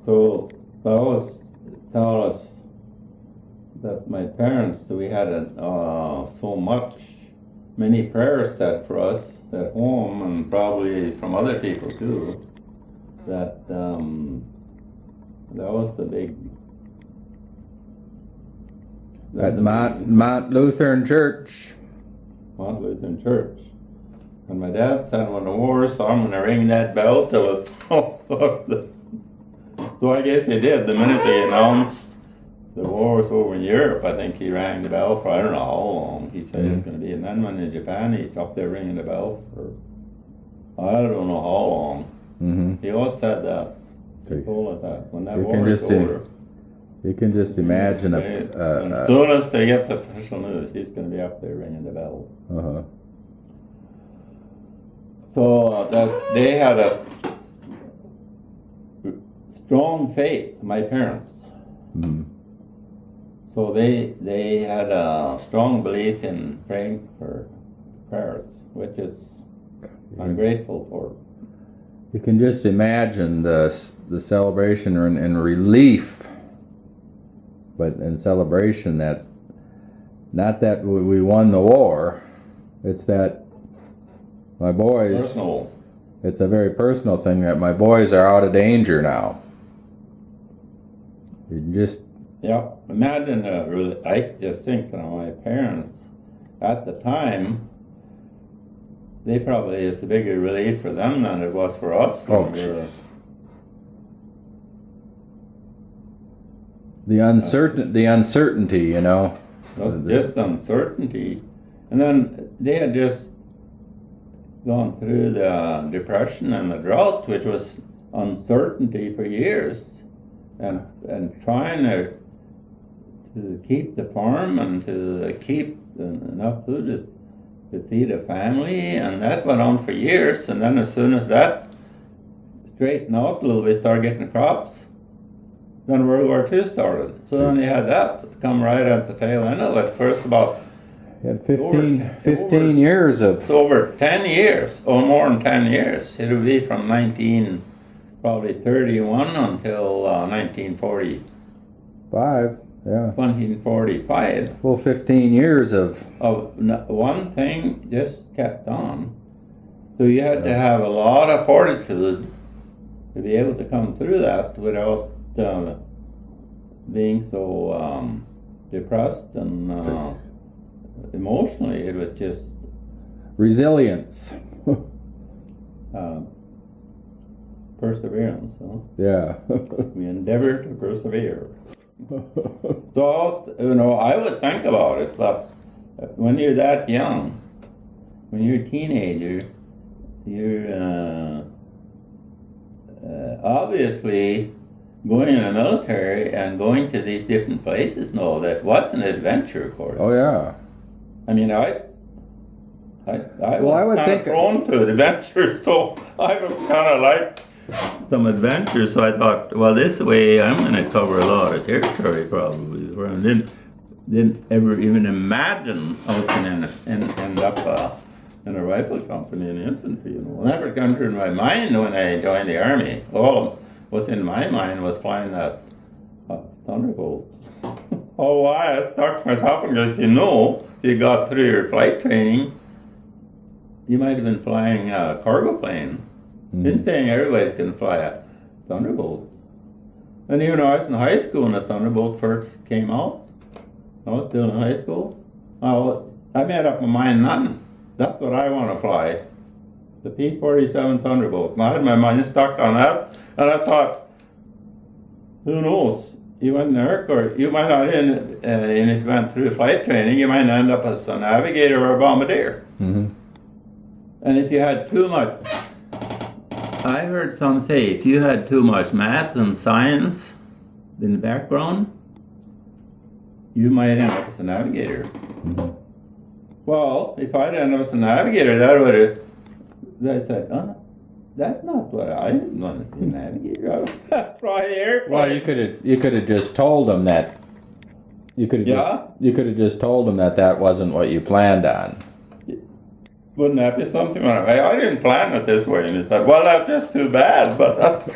So I always tell us that my parents, we had many prayers said for us at home, and probably from other people too, that was the big. At Mount Lutheran Church. Mount Lutheran Church. And my dad said when the war, so I'm going to ring that bell till it. So I guess he did. The minute they announced the war was over in Europe, I think he rang the bell for I don't know how long. He said it's going to be. And then when in Japan, he's up there ringing the bell for I don't know how long. Mm-hmm. He always said that. He told us that. When that You war can is just over. You can just imagine as soon as they get the official news, he's going to be up there ringing the bell. Uh-huh. So that they had a strong faith, my parents. Mm-hmm. So they had a strong belief in praying for prayers, which is I'm grateful for. You can just imagine the celebration and relief, but in celebration that not that we won the war, it's that my boys. Personal. It's a very personal thing that my boys are out of danger now. You just. Yeah, imagine. I just think my parents at the time. They probably is a bigger relief for them than it was for us. Oh, the uncertainty, you know. Just uncertainty, and then they had just gone through the depression and the drought, which was uncertainty for years, and trying to keep the farm and to keep enough food to feed a family, and that went on for years. And then as soon as that straightened out a little, we started getting crops. Then World War II started. So then you had that come right at the tail end of it. First about you had 15 years of... It's over 10 years, or more than 10 years. It would be from 1931 until 1945. Yeah. 1945. Well, 15 years of one thing just kept on. So you had to have a lot of fortitude to be able to come through that without being so depressed and emotionally. It was just resilience. Perseverance. Huh? Yeah. We endeavor to persevere. So, I would think about it, but when you're that young, when you're a teenager, you're obviously going in the military and going to these different places. No, that was an adventure, of course. Oh, yeah. I mean, I was kind of prone to adventure, so I was kind of like some adventure, so I thought, well, this way I'm going to cover a lot of territory probably. I didn't ever even imagine I was going to end up in a rifle company in infantry. Never came through my mind when I joined the army. All what's in my mind was flying that Thunderbolt. Oh, why? I stuck myself because if you got through your flight training, you might have been flying a cargo plane. Mm-hmm. Didn't saying everybody's going to fly a Thunderbolt. And even when I was in high school when the Thunderbolt first came out, I was still in high school, I made up my mind nothing. That's what I want to fly. The P-47 Thunderbolt. And I had my mind stuck on that, and I thought, who knows? You went in there, or you might not and if you went through flight training, you might end up as a navigator or a bombardier. Mm-hmm. And if you had too much, I heard some say, if you had too much math and science in the background, you might end up as a navigator. Mm-hmm. Well, if I'd end up as a navigator, that would have, they said, that's not what I want to be a navigator. I was fly the airplane. Well, you could have just told them that. You could have just told them that wasn't what you planned on. Wouldn't that be something? I didn't plan it this way, and he said, "Well, that's just too bad." But that's